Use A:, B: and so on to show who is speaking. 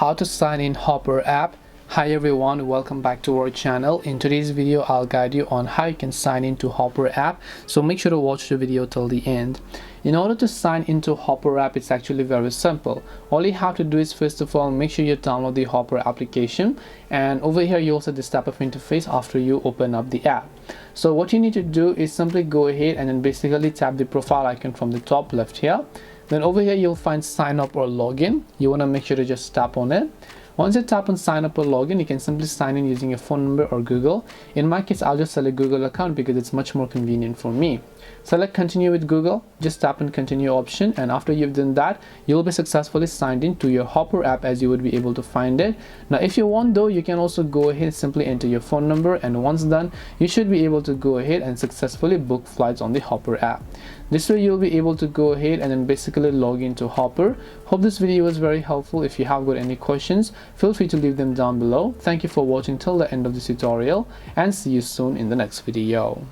A: how to sign in Hopper app. Hi everyone, welcome back to our channel. In today's video I'll guide you on how you can sign into Hopper app, so make sure to watch the video till the end. In order to sign into Hopper app, it's actually very simple. All you have to do is, first of all, make sure you download the Hopper application, and over here you also this type of interface after you open up the app. So what you need to do is simply go ahead and then basically tap the profile icon from the top left here. Then over here you'll find sign up or login. You want to make sure to just tap on it. Once you tap on sign up or login, you can simply sign in using your phone number or Google. In my case, I'll just select Google account because it's much more convenient for me. Select continue with Google, just tap on continue option, and after you've done that, you'll be successfully signed in to your Hopper app as you would be able to find it. Now if you want though, you can also go ahead and simply enter your phone number, and once done, you should be able to go ahead and successfully book flights on the Hopper app. This way you'll be able to go ahead and then basically log into Hopper. Hope this video was very helpful. If you have got any questions, feel free to leave them down below. Thank you for watching till the end of this tutorial, and see you soon in the next video.